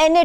NA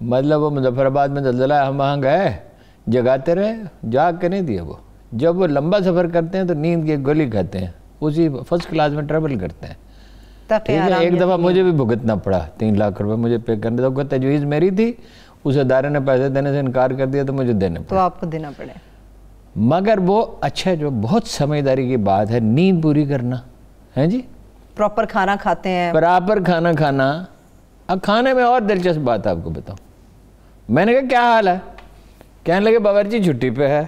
مطلب وہ مظفر آباد میں زلزلہ ہم وہاں گئے، جگاتے رہے، جاگ کے نہیں دیا وہ. جب وہ لمبا سفر کرتے ہیں تو نیند کی گولی کھاتے ہیں، اسی فرسٹ کلاس میں ٹریول کرتے ہیں. ٹھیک ہے. ایک دفعہ مجھے بھی بھگتنا پڑا 3 لاکھ روپے مجھے پے کرنے. تو تجویز میری تھی، اس ادارے نے پیسے دینے سے انکار کر دیا تو مجھے دینے پڑے. تو آپ کو دینا پڑے. مگر وہ اچھا جو بہت سمجھداری کی بات ہے نیند پوری کرنا ہے جی. پراپر کھانا کھاتے ہیں. پراپر کھانا کھانا. اب کھانے میں اور دلچسپ بات آپ کو بتاؤں. میں نے کہا کیا حال ہے؟ کہنے لگے باورچی چھٹی پہ ہے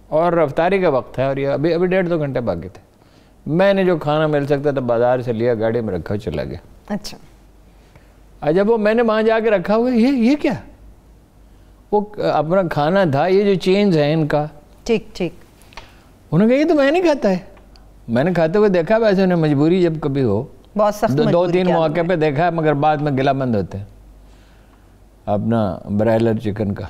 اور افطاری کا وقت ہے اور یہ ابھی 1.5-2 گھنٹے باقی تھے. میں نے جو کھانا مل سکتا تھا بازار سے لیا، گاڑی میں رکھا چلا گیا. اچھا. جب وہ میں نے وہاں جا کے رکھا ہوا یہ کیا؟ وہ اپنا کھانا تھا. یہ جو چینز ہے ان کا. ٹھیک. انہوں نے کہا یہ تو میں نہیں کھاتا ہے. میں نے کھاتے ہوئے دیکھا، ویسے انہیں مجبوری جب کبھی ہو، بہت سخت 2-3 موقع پہ دیکھا، مگر بعد میں گلا بند ہوتے ہیں اپنا برائلر چکن کا.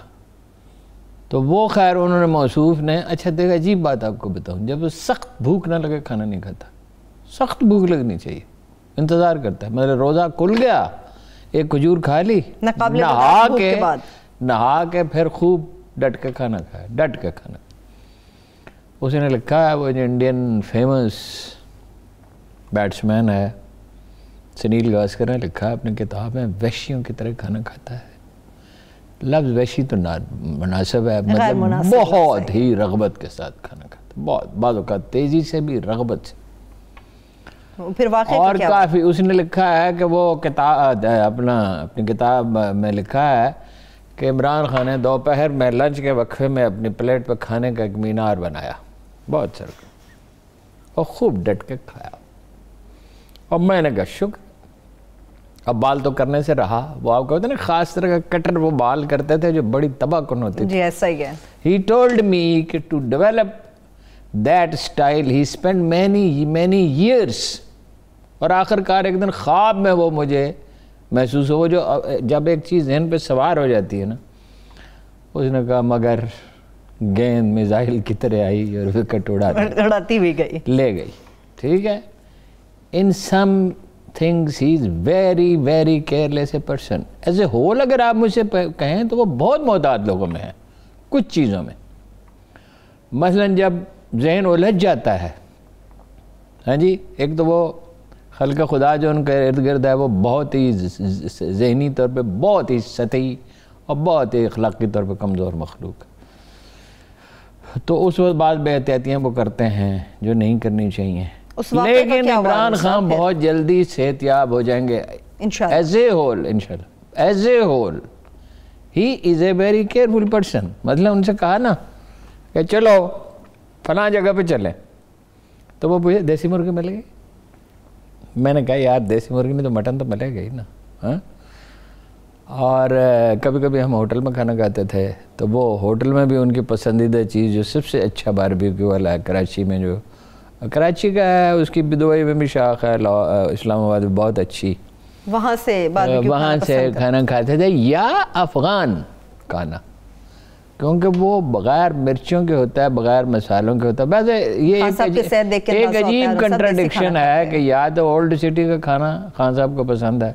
تو وہ خیر انہوں نے موصوف نے اچھا دیکھا. عجیب بات آپ کو بتاؤں، جب سخت بھوک نہ لگے کھانا نہیں کھاتا. سخت بھوک لگنی چاہیے، انتظار کرتا ہے. مطلب روزہ کھل گیا، ایک کھجور کھا لی، نہا کے پھر خوب ڈٹ کے کھانا کھایا. ڈٹ کے کھانا. اس نے لکھا ہے، وہ جو انڈین فیمس بیٹسمین ہے سنیل گواسکر نے لکھا ہے اپنی کتاب میں، وحشیوں کی طرح کھانا کھاتا ہے. لفظ وحشی تو مناسب ہے، مطلب بہت ہی رغبت کے ساتھ کھانا کھاتا ہے. بہت بعض اوقات تیزی سے بھی، رغبت سے. اور کافی اس نے لکھا ہے کہ وہ کتاب اپنی کتاب میں لکھا ہے کہ عمران خان نے دوپہر میں لنچ کے وقفے میں اپنی پلیٹ پہ کھانے کا ایک مینار بنایا، بہت سر، اور خوب ڈٹ کے کھایا. اور میں نے کہا شکر. اب بال تو کرنے سے رہا. وہ آپ کہتے ہیں نا خاص طرح کا کٹر وہ بال کرتے تھے جو بڑی تباہ کن ہوتی تھی. جی ایسا ہی ہے. He told me کہ to develop that style he spent many years. اور آخر کار ایک دن خواب میں وہ مجھے محسوس ہو، جو جب ایک چیز ذہن پہ سوار ہو جاتی ہے نا. اس نے کہا مگر گیند میزائل کی طرح آئی اور وکٹ اڑاتی ہوئی گئی، لے گئی. ٹھیک ہے. In some things he is very careless a person. As a whole اگر آپ مجھ سے کہیں تو وہ بہت محتاط لوگوں میں ہیں کچھ چیزوں میں. مثلا جب ذہن الجھ جاتا ہے، ہاں جی، ایک تو وہ خلق خدا جو ان کے ارد گرد ہے وہ بہت ہی ذہنی طور پہ بہت ہی سطحی اور بہت ہی اخلاقی طور پہ کمزور مخلوق. تو اس وقت بعض بے احتیاطیاں وہ کرتے ہیں جو نہیں کرنی چاہیے. لیکن عمران خان بہت جلدی صحت یاب ہو جائیں گے ایز اے ہول، انشاءاللہ. As a whole he is a very careful person. مطلب ان سے کہا نا کہ چلو فلاں جگہ پہ چلیں، تو وہ پوچھے دیسی مرغی ملے گی؟ میں نے کہا یار دیسی مرغی میں تو مٹن تو ملے گا ہی نا. ہاں. اور کبھی کبھی ہم ہوٹل میں کھانا کھاتے تھے تو وہ ہوٹل میں بھی ان کی پسندیدہ چیز جو سب سے اچھا باربیکیو والا ہے کراچی میں، جو کراچی کا ہے، اس کی دبئی میں بھی شاخ ہے، اسلام آباد میں بہت اچھی، وہاں سے کھانا کھاتے تھے. یا افغان کھانا، کیونکہ وہ بغیر مرچوں کے ہوتا ہے، بغیر مسالوں کے ہوتا ہے. ویسے یہ ایک عجیب کنٹراڈکشن ہے کہ یا تو اولڈ سٹی کا کھانا خان صاحب کو پسند ہے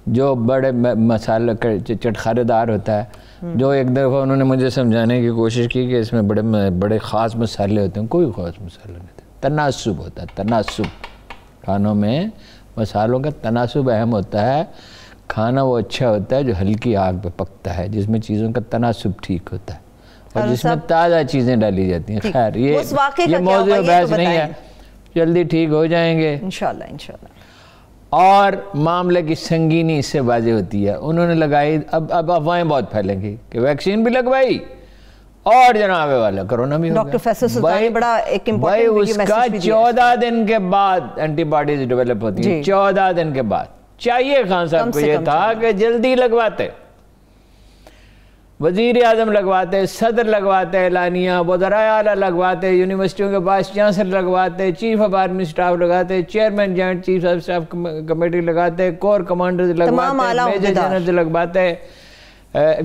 جو بڑے مسالے چٹخارے دار ہوتا ہے، جو ایک دفعہ انہوں نے مجھے سمجھانے کی کوشش کی کہ اس میں بڑے خاص مسالے ہوتے ہیں. کوئی خاص مسالے نہیں تھے. تناسب ہوتا ہے، تناسب. کھانوں میں مسالوں کا تناسب اہم ہوتا ہے. کھانا وہ اچھا ہوتا ہے جو ہلکی آگ پہ پکتا ہے، جس میں چیزوں کا تناسب ٹھیک ہوتا ہے اور جس میں تازہ چیزیں ڈالی جاتی ہیں. خیر یہ موضوع بحث نہیں ہے، جلدی ٹھیک ہو جائیں گے انشاءاللہ. اور معاملے کی سنگینی اس سے واضح ہوتی ہے. انہوں نے لگائی، اب افواہیں بہت پھیلیں گی کہ ویکسین بھی لگوائی اور جناب والا کرونا بھی ڈاکٹر فیصل سلطانی بڑا ایک بھائی اس کا 14 دن کے بعد اینٹی باڈیز ڈیولپ ہوتی ہیں. 14 دن کے بعد. چاہیے خان صاحب کو یہ تھا کہ جلدی لگواتے، وزیر اعظم لگواتے، صدر لگواتے اعلانیہ، وزرائے اعلیٰ لگواتے، یونیورسٹیوں کے وائس چانسلر لگواتے، چیف آف آرمی سٹاف لگاتے، chairman joint chief of staff committee لگاتے، کور کمانڈرز لگواتے، میجر جنرلز لگواتے،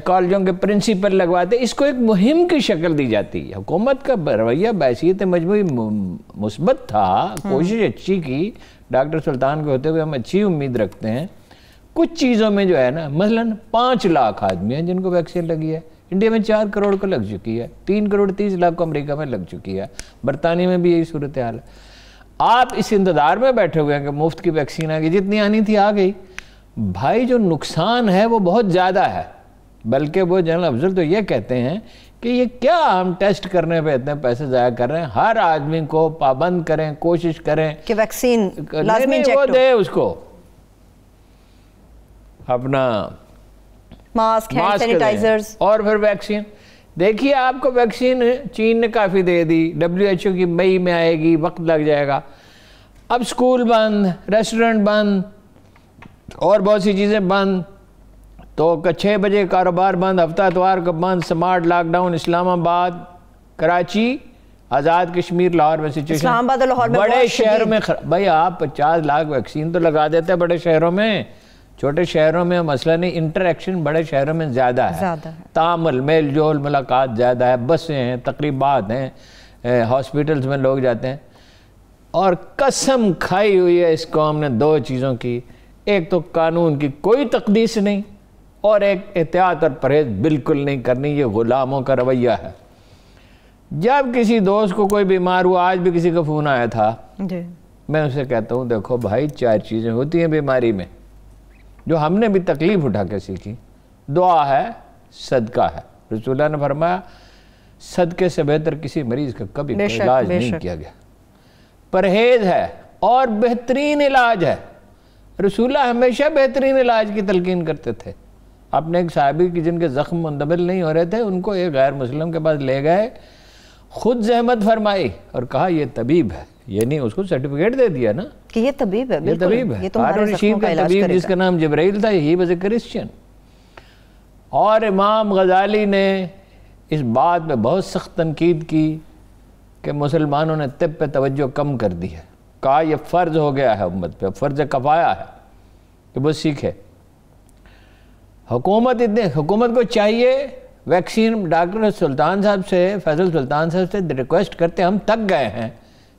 کالجوں کے پرنسپل لگواتے. اس کو ایک مہم کی شکل دی جاتی ہے. حکومت کا رویہ بحیثیت مجموعی مثبت تھا، کوشش اچھی کی ڈاکٹر سلطان کو ہوتے ہوئے ہم اچھی امید رکھتے ہیں. کچھ چیزوں میں جو ہے نا، مثلاً 5 لاکھ آدمی ہیں جن کو ویکسین لگی ہے، انڈیا میں 4 کروڑ کو لگ چکی ہے، 3 کروڑ 30 لاکھ کو امریکہ میں لگ چکی ہے، برطانیہ میں بھی یہی صورتحال ہے۔ آپ اس انتظار میں بیٹھے ہوئے ہیں کہ مفت کی ویکسین آ گئی، جتنی آنی تھی آ گئی۔ بھائی جو نقصان ہے وہ بہت زیادہ ہے، بلکہ وہ جنرل افضل تو یہ کہتے ہیں کہ یہ کیا ہم ٹیسٹ کرنے پہ اتنے پیسے ضائع کر رہے ہیں، ہر آدمی کو پابند کریں، کوشش کریں کہ ویکسین لازمی وہ دے اس کو اپنا ماسک، ہینڈ سینیٹائزرز اور پھر ویکسین۔ دیکھیے آپ کو ویکسین چین نے کافی دے دی، WHO کی مئی میں آئے گی، وقت لگ جائے گا۔ اب سکول بند، ریسٹورنٹ بند اور بہت سی چیزیں بند، تو 6 بجے کاروبار بند، ہفتہ اتوار کو بند، سمارٹ لاک ڈاؤن، اسلام آباد، کراچی، آزاد کشمیر، لاہور میں سچویشن، اسلام آباد اور لاہور میں بڑے شہروں میں بھائی آپ 50 لاکھ ویکسین تو لگا دیتے ہیں بڑے شہروں میں، چھوٹے شہروں میں مسئلہ نہیں، انٹریکشن بڑے شہروں میں زیادہ ہے، تعامل، میل جول، ملاقات زیادہ ہے، بسیں ہیں، تقریبات ہیں، ہاسپٹلز میں لوگ جاتے ہیں۔ اور قسم کھائی ہوئی ہے اس قوم نے 2 چیزوں کی، ایک تو قانون کی کوئی تقدیس نہیں، اور ایک احتیاط اور پرہیز بالکل نہیں کرنی، یہ غلاموں کا رویہ ہے۔ جب کسی دوست کو کوئی بیمار ہوا، آج بھی کسی کا فون آیا تھا، میں اسے کہتا ہوں دیکھو بھائی 4 چیزیں ہوتی ہیں بیماری میں جو ہم نے بھی تکلیف اٹھا کے سیکھی، دعا ہے، صدقہ ہے۔ رسول اللہ نے فرمایا صدقے سے بہتر کسی مریض کا کبھی علاج نہیں کیا گیا، پرہیز ہے اور بہترین علاج ہے۔ رسول اللہ ہمیشہ بہترین علاج کی تلقین کرتے تھے۔ اپنے ایک صحابی کی جن کے زخم مندمل نہیں ہو رہے تھے، ان کو ایک غیر مسلم کے پاس لے گئے، خود زحمت فرمائی اور کہا یہ طبیب ہے، یعنی اس کو سرٹیفکیٹ دے دیا نا کہ یہ طبیب ہے، یہ طبیب ہے، ہارون رشید کا طبیب جس کا نام جبرائیل تھا، ہی واز اے کرسچن۔ اور امام غزالی نے اس بات پہ بہت سخت تنقید کی کہ مسلمانوں نے طب پہ توجہ کم کر دی ہے، کہا یہ فرض ہو گیا ہے امت پہ، فرض کفایہ ہے کہ وہ سیکھے۔ حکومت کو چاہیے ویکسین، ڈاکٹر سلطان صاحب سے، فیصل سلطان صاحب سے ریکویسٹ کرتے ہیں، ہم تک گئے ہیں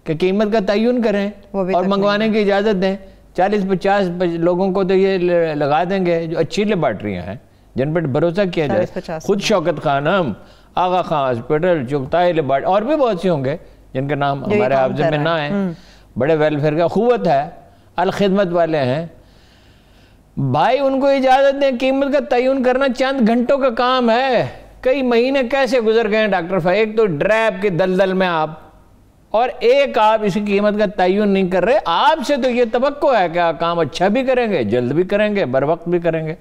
کہ قیمت کا تعین کریں اور منگوانے کی اجازت دیں۔ 40-50 لوگوں کو تو یہ لگا دیں گے جو اچھی لیبارٹریاں ہیں جن پر بھروسہ کیا جائے، خود شوکت خانم، آغا خان ہاسپٹل، چغتائی لیبارٹری، اور بھی بہت سی ہوں گے جن کے نام ہمارے حافظے میں نہ ہیں، بڑے ویلفیئر کا قوت ہے، الخدمت والے ہیں۔ بھائی ان کو اجازت دیں، قیمت کا تعین کرنا چند گھنٹوں کا کام ہے، کئی مہینے کیسے گزر گئے ہیں ڈاکٹر صاحب، ایک تو ڈریپ کے دلدل میں آپ، اور ایک آپ اس کی قیمت کا تعین نہیں کر رہے۔ آپ سے تو یہ توقع ہے کہ آپ کام اچھا بھی کریں گے، جلد بھی کریں گے، بر وقت بھی کریں گے،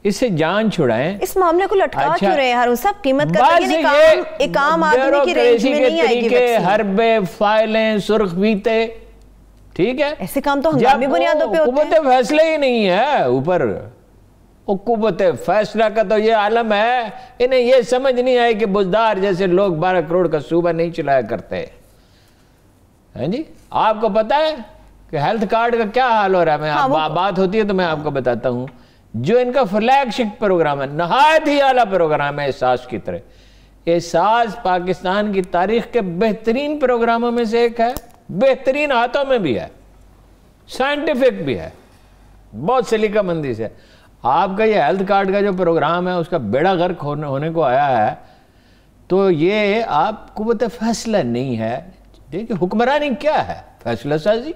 اس سے جان چھڑائیں۔ اس معاملے کو لٹکا کیوں رہے ہیں ہارون صاحب؟ قیمت کا تعین ایک عام آدمی کی رینج میں نہیں آئے گی ویکسین، حربے، فائلیں، سرخ فیتے، ٹھیک ہے، ایسے کام تو ہنگامی بنیادوں پہ ہوتے ہیں۔ قوت فیصلہ ہی نہیں ہے اوپر، قوت فیصلہ کا تو یہ عالم ہے، انہیں یہ سمجھ نہیں آئی کہ بزدار جیسے لوگ 12 کروڑ کا صوبہ نہیں چلایا کرتے ہیں جی۔ آپ کو پتا ہے کہ ہیلتھ کارڈ کا کیا حال ہو رہا ہے؟ بات ہوتی ہے تو میں آپ کو بتاتا ہوں، جو ان کا فلیگ شپ پروگرام ہے، نہایت ہی اعلیٰ پروگرام ہے احساس کی طرح۔ احساس پاکستان کی تاریخ کے بہترین پروگراموں میں سے ایک ہے، بہترین ہاتھوں میں بھی ہے، سائنٹیفک بھی ہے، بہت سلیقہ مندی سے۔ آپ کا یہ ہیلتھ کارڈ کا جو پروگرام ہے اس کا بیڑا غرق ہونے کو آیا ہے، تو یہ آپ قوت فیصلہ نہیں ہے۔ دیکھیں حکمرانی کیا ہے؟ فیصلہ سازی۔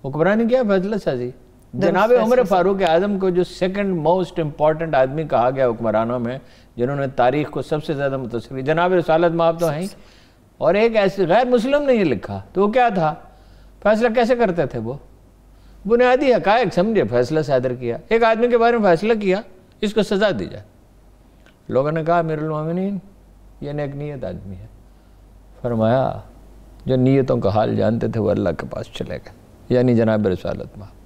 حکمرانی کیا ہے؟ فیصلہ سازی۔ جناب عمر فاروق اعظم کو جو سیکنڈ موسٹ امپورٹنٹ آدمی کہا گیا حکمرانوں میں جنہوں نے تاریخ کو سب سے زیادہ متاثر کی، جناب رسالت مآب تو ہیں، اور ایک ایسے غیر مسلم نے یہ لکھا، تو وہ کیا تھا؟ فیصلہ کیسے کرتے تھے وہ؟ بنیادی حقائق سمجھے، فیصلہ صادر کیا، ایک آدمی کے بارے میں فیصلہ کیا، اس کو سزا دی جائے۔ لوگوں نے کہا امیر المومنین یہ نیک نیت آدمی ہے۔ فرمایا جو نیتوں کا حال جانتے تھے وہ اللہ کے پاس چلے گئے، یعنی جناب رسالت مآب۔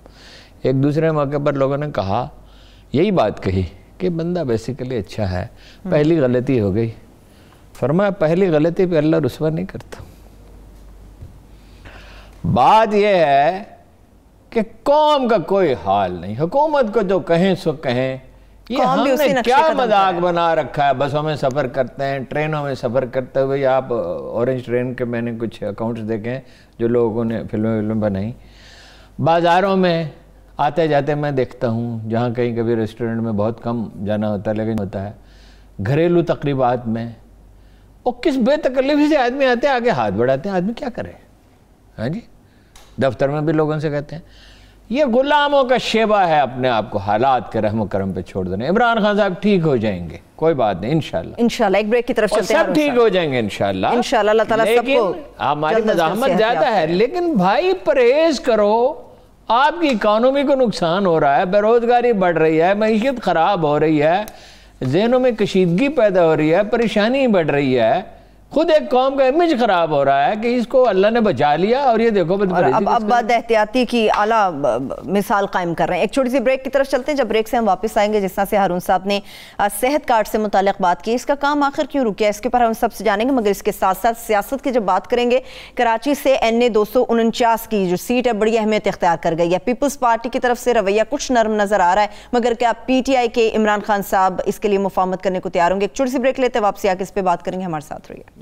ایک دوسرے موقع پر لوگوں نے کہا، یہی بات کہی کہ بندہ بیسیکلی اچھا ہے، پہلی غلطی ہو گئی۔ فرمایا پہلی غلطی پہ اللہ رسوا نہیں کرتا۔ بات یہ ہے کہ قوم کا کوئی حال نہیں، حکومت کو جو کہیں سو کہیں، یہ ہم نے کیا مذاق بنا رکھا ہے؟ بسوں میں سفر کرتے ہیں، ٹرینوں میں سفر کرتے ہوئے، آپ اورنج ٹرین کے میں نے کچھ اکاؤنٹس دیکھے ہیں جو لوگوں نے فلمیں بنائی، بازاروں میں آتے جاتے میں دیکھتا ہوں جہاں کہیں کبھی ریسٹورنٹ میں بہت کم جانا ہوتا ہے لیکن ہوتا ہے گھریلو تقریبات میں وہ کس بے تکلفی سے آدمی آتے ہیں آگے ہاتھ بڑھاتے ہیں. آدمی کیا کرے؟ ہاں جی دفتر میں بھی لوگوں سے کہتے ہیں. یہ غلاموں کا شیبہ ہے اپنے آپ کو حالات کے رحم و کرم پہ چھوڑ دینا. عمران خان صاحب ٹھیک ہو جائیں گے, کوئی بات نہیں, انشاءاللہ ایک بریک کی طرف چلتے ہیں. سب ٹھیک ہو جائیں گے انشاءاللہ اللہ تعالیٰ سب کو. لیکن ہماری مزاحمت زیادہ ہے, لیکن بھائی پرہیز کرو. آپ کی اکانومی کو نقصان ہو رہا ہے, بے روزگاری بڑھ رہی ہے, معیشت خراب ہو رہی ہے, ذہنوں میں کشیدگی پیدا ہو رہی ہے, پریشانی بڑھ رہی ہے, خود ایک قوم کا امیج خراب ہو رہا ہے کہ اس کو اللہ نے بچا لیا اور یہ دیکھو اب بد احتیاطی کی اعلیٰ مثال قائم کر رہے ہیں. ایک چھوٹی سی بریک کی طرف چلتے ہیں. جب بریک سے ہم واپس آئیں گے, جس طرح سے ہارون صاحب نے صحت کارڈ سے متعلق بات کی, اس کا کام آخر کیوں رکیا, اس کے اوپر ہم سب سے جانیں گے. مگر اس کے ساتھ ساتھ سیاست کی جب بات کریں گے, کراچی سے NA 249 کی جو سیٹ ہے بڑی اہمیت اختیار کر گئی ہے. پیپلز پارٹی کی طرف سے رویہ کچھ نرم نظر آ رہا ہے, مگر کیا PTI کے عمران خان صاحب اس کے لیے مفاہمت کرنے کو تیار ہوں گے؟ ایک چھوٹی سی بریک لیتے ہیں, واپسی آ کے اس پہ بات کریں گے. ہمارے ساتھ رہیے.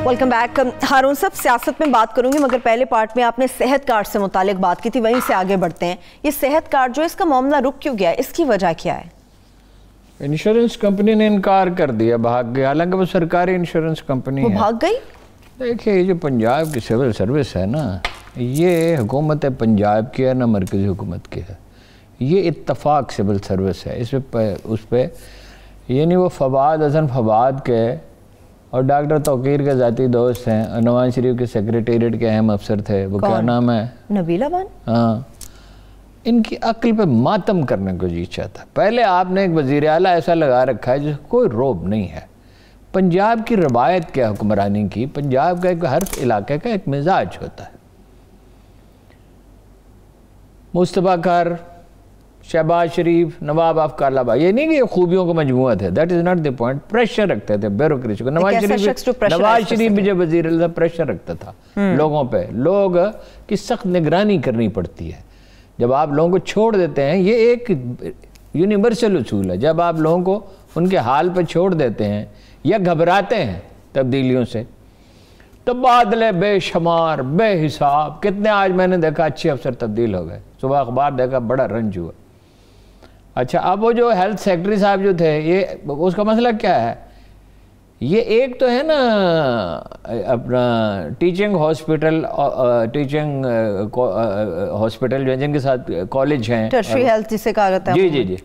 Welcome back. ہارون صاحب, سیاست میں بات کروں گی مگر پہلے پارٹ میں آپ نے صحت کارڈ سے متعلق بات کی تھی, وہیں سے آگے بڑھتے ہیں. یہ صحت کارڈ جو اس کا معاملہ رک کیوں گیا, اس کی وجہ کیا ہے؟ انشورنس کمپنی نے انکار کر دیا, بھاگ گئی, حالانکہ وہ سرکاری انشورنس کمپنی ہے. وہ بھاگ گئی؟ دیکھیں یہ جو پنجاب کی سول سروس ہے نا, یہ حکومت پنجاب کی ہے نہ مرکزی حکومت کی ہے. یہ اتفاق سول سروس ہے. اس پہ یعنی وہ فواد حسن فواد کے اور ڈاکٹر توقیر کے ذاتی دوست ہیں, اور نواز شریف کے سیکریٹریٹ کے اہم افسر تھے, وہ کیا نام ہے, نبیلہ بان. ہاں, ان کی عقل پہ ماتم کرنے کو جی چاہتا. پہلے آپ نے ایک وزیر اعلیٰ ایسا لگا رکھا ہے جس کوئی روب نہیں ہے. پنجاب کی روایت کیا حکمرانی کی, پنجاب کا ایک ہر علاقے کا ایک مزاج ہوتا ہے. مصطفیٰ کار, شہباز شریف, نواب افکار بھائی, یہ نہیں کہ یہ خوبیوں کا مجموعہ تھے, that is not the point. Pressure رکھتے تھے بیوروکریسی کو. نواز شریف بھی جب وزیر اعلیٰ پریشر رکھتا تھا لوگوں پہ, لوگ کی سخت نگرانی کرنی پڑتی ہے. جب آپ لوگوں کو چھوڑ دیتے ہیں, یہ ایک یونیورسل اصول ہے, جب آپ لوگوں کو ان کے حال پہ چھوڑ دیتے ہیں یا گھبراتے ہیں تبدیلیوں سے, تبادلے بے شمار بے حساب. کتنے آج میں نے دیکھا اچھے افسر تبدیل ہو گئے, صبح اخبار دیکھا, بڑا رنج ہوا. اچھا, اب وہ جو ہیلتھ سیکرٹری صاحب جو تھے, یہ اس کا مسئلہ کیا ہے؟ یہ ایک تو ہے نا اپنا ٹیچنگ ہاسپٹل, جو جن کے ساتھ کالج ہیں, ٹرشری ہیلتھ جسے کہا جاتا ہے. جی جی جی.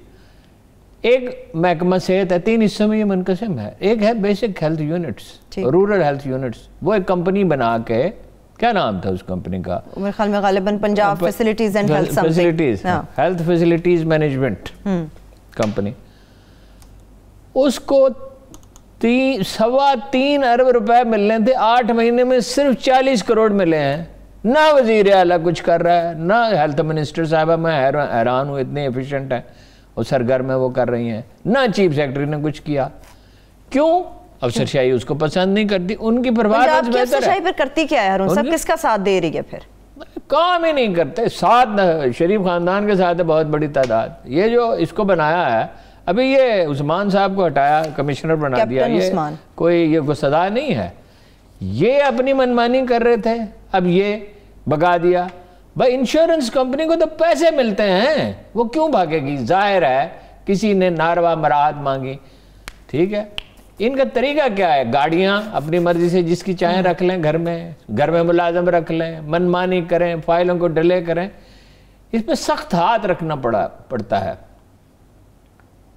ایک محکمہ صحت ہے, 3 حصوں میں یہ منقسم ہے. ایک ہے basic health units, rural health units. وہ ایک کمپنی بنا کے, کیا نام تھا اس کمپنی کا, میرے خیال میں غالباً Punjab facilities and health facilities, health facilities management company. اس کو 3.25 ارب روپے ملنے تھے, 8 مہینے میں صرف 40 کروڑ ملے ہیں. نہ وزیر اعلیٰ کچھ کر رہا ہے, نہ ہیلتھ منسٹر صاحبہ. میں حیران ہوں, اتنے ایفیشنٹ ہیں اور سرگرم وہ کر رہی ہیں, نہ چیف سیکرٹری نے کچھ کیا. کیوں؟ افسر شاہی اس کو پسند نہیں کرتی, ان کی پرواز بہتر ہے. افسر شاہی پھر کرتی کیا ہے ہارون صاحب, کس کا ساتھ دے رہی ہے پھر؟ کام ہی نہیں کرتے. ساتھ شریف خاندان کے ساتھ ہے بہت بڑی تعداد. یہ جو اس کو بنایا ہے, ابھی یہ عثمان صاحب کو ہٹایا, کمشنر بنا دیا, یہ کوئی سزا نہیں ہے. یہ اپنی منمانی کر رہے تھے, اب یہ بگا دیا. بھائی انشورنس کمپنی کو تو پیسے ملتے ہیں, وہ کیوں بھاگے گی؟ ظاہر ہے کسی نے ناروا مراعات مانگی, ٹھیک ہے. ان کا طریقہ کیا ہے؟ گاڑیاں اپنی مرضی سے جس کی چاہیں رکھ لیں, گھر میں ملازم رکھ لیں, منمانی کریں, فائلوں کو ڈیلے کریں. اس پہ سخت ہاتھ رکھنا پڑتا ہے.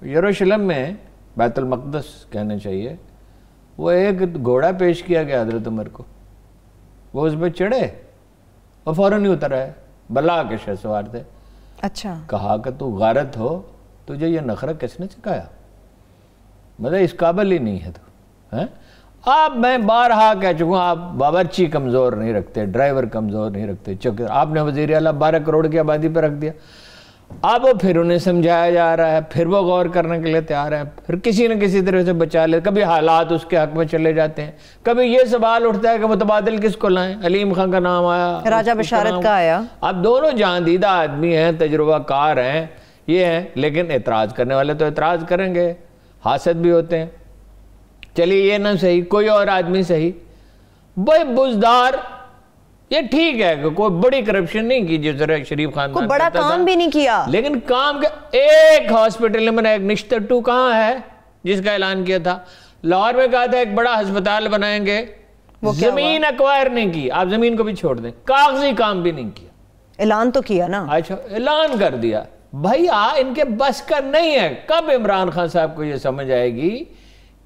یروشلم میں بیت المقدس کہنا چاہیے, وہ ایک گھوڑا پیش کیا گیا حضرت عمر کو, وہ اس پہ چڑھے, وہ فوراً ہی اتر آئے, بلا کے شہ سوار تھے. اچھا. کہا کہ تو غارت ہو, تجھے یہ نخرہ کس نے سکھایا؟ مطلب اس قابل ہی نہیں ہے تو. آپ میں بارہا کہہ چکا ہوں, آپ باورچی کمزور نہیں رکھتے, ڈرائیور کمزور نہیں رکھتے, آپ نے وزیر اعلیٰ 12 کروڑ کی آبادی پہ رکھ دیا. اب وہ پھر انہیں سمجھایا جا رہا ہے، پھر وہ غور کرنے کے لیے تیار ہے، پھر کسی نہ کسی طرح سے بچا لے، کبھی حالات اس کے حق میں چلے جاتے ہیں، کبھی یہ سوال اٹھتا ہے کہ متبادل کس کو لائیں، علیم خان کا نام آیا، راجہ بشارت کا آیا۔ اب دونوں جان دیدہ آدمی ہیں، تجربہ کار ہیں، یہ ہیں، لیکن اعتراض کرنے والے تو اعتراض کریں گے، حاسد بھی ہوتے ہیں۔ چلیے یہ نہ صحیح، کوئی اور آدمی صحیح، بھائی بزدار، یہ ٹھیک ہے کہ کوئی بڑی کرپشن نہیں کی جس طرح شریف خان کوئی بڑا کام بھی نہیں کیا، لیکن کام کا ایک ہاسپٹل میں ایک نشتر 2 کہاں ہے جس کا اعلان کیا تھا؟ لاہور میں کہا تھا ایک بڑا ہسپتال بنائیں گے، زمین ایکوائر نہیں کی، آپ زمین کو بھی چھوڑ دیں، کاغذی کام بھی نہیں کیا، اعلان تو کیا نا، اچھا اعلان کر دیا۔ بھائی ان کے بس کا نہیں ہے۔ کب عمران خان صاحب کو یہ سمجھ آئے گی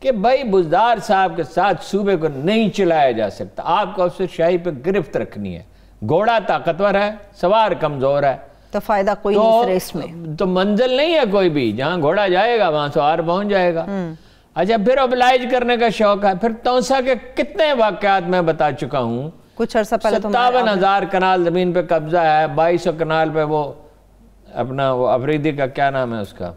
کہ بھائی بزدار صاحب کے ساتھ صوبے کو نہیں چلایا جا سکتا، آپ کو افسر شاہی پہ گرفت رکھنی ہے، گھوڑا طاقتور ہے، سوار کمزور ہے، تو فائدہ کوئی نہیں اس ریس میں، تو منزل نہیں ہے کوئی بھی، جہاں گھوڑا جائے گا وہاں سوار پہنچ جائے گا۔ اچھا پھر اوبلائج کرنے کا شوق ہے، پھر توسا کے کتنے واقعات میں بتا چکا ہوں، کچھ عرصہ پہلے 57,000 کنال زمین پہ قبضہ ہے، 2200 کنال پہ وہ اپنا وہ افریدی کا کیا نام ہے اس کا،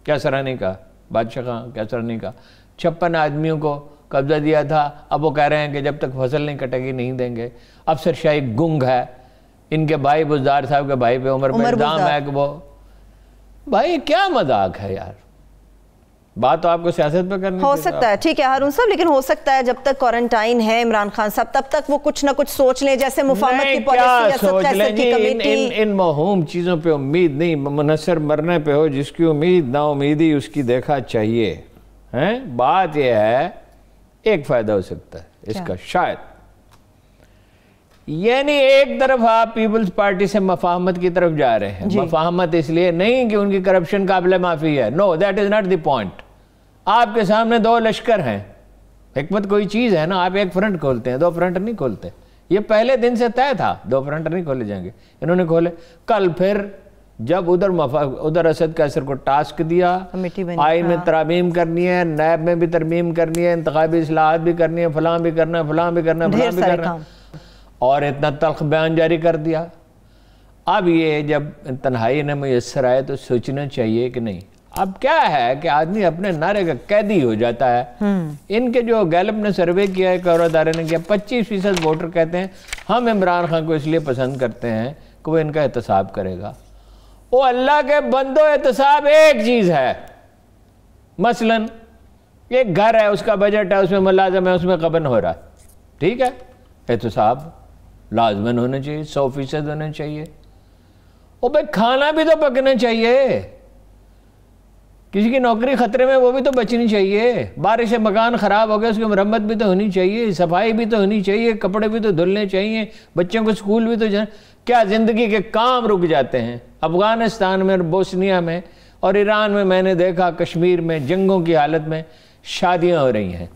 کیسرانی کا، بادشاہ خان کیسرانی کا، 56 آدمیوں کو قبضہ دیا تھا۔ اب وہ کہہ رہے ہیں کہ جب تک فصل نہیں کٹے گی نہیں دیں گے۔ افسر شاہی گنگ ہے، ان کے بھائی بزدار صاحب کے بھائی پہ عمر پہ الزام ہے کہ وہ، بھائی کیا مذاق ہے یار، بات تو آپ کو سیاست پہ کرنی ہو سکتا ہے، ٹھیک ہے ہارون صاحب، لیکن ہو سکتا ہے جب تک کوارنٹائن ہے عمران خان صاحب تب تک وہ کچھ نہ کچھ سوچ لیں، جیسے مفاہمت کی پالیسی یا سب فیصد کی کمیٹی۔ ان موہوم چیزوں پہ امید نہیں، منحصر مرنے پہ ہو، جس کی امید نا امیدی اس کی دیکھا چاہیے۔ بات یہ ہے ایک فائدہ ہو سکتا ہے اس کا شاید، یعنی ایک طرف آپ پیپلز پارٹی سے مفاہمت کی طرف جا رہے ہیں، مفاہمت اس لیے نہیں کہ ان کی کرپشن قابل معافی ہے، no that is not the point. آپ کے سامنے 2 لشکر ہیں، حکمت کوئی چیز ہے نا، آپ ایک فرنٹ کھولتے ہیں، 2 فرنٹ نہیں کھولتے، یہ پہلے دن سے طے تھا 2 فرنٹ نہیں کھولے جائیں گے، انہوں نے کھولے۔ کل پھر جب ادھر اسد قیصر کو ٹاسک دیا، آئین میں ترامیم کرنی ہے، نیب میں بھی ترمیم کرنی ہے، انتخابی اصلاحات بھی کرنی ہے، فلاں بھی کرنا ہے، فلاں بھی کرنا ہے، فلاں بھی کرنا ہے، اور اتنا تلخ بیان جاری کر دیا۔ اب یہ جب تنہائی نے میسر آئے تو سوچنا چاہیے کہ نہیں، اب کیا ہے کہ آدمی اپنے نعرے کا قیدی ہو جاتا ہے۔ ان کے جو گیلپ نے سروے کیا ہے، ایک ادارے نے کیا، 25% ووٹر کہتے ہیں ہم عمران خان کو اس لیے پسند کرتے ہیں کہ وہ ان کا احتساب کرے گا۔ وہ اللہ کے بندو، احتساب ایک چیز ہے، مثلا ایک گھر ہے، اس کا بجٹ ہے، اس میں ملازم ہے، اس میں غبن ہو رہا ہے، ٹھیک ہے، احتساب لازمن ہونا چاہیے، 100% ہونا چاہیے۔ وہ بھائی کھانا بھی تو پکنا چاہیے، کسی کی نوکری خطرے میں وہ بھی تو بچنی چاہیے، بارش سے مکان خراب ہو گیا اس کی مرمت بھی تو ہونی چاہیے، صفائی بھی تو ہونی چاہیے، کپڑے بھی تو دھلنے چاہیے، بچوں کو سکول بھی تو کیا زندگی کے کام رک جاتے ہیں؟ افغانستان میں اور بوسنیا میں اور ایران میں میں نے دیکھا، کشمیر میں جنگوں کی حالت میں شادیاں ہو رہی ہیں،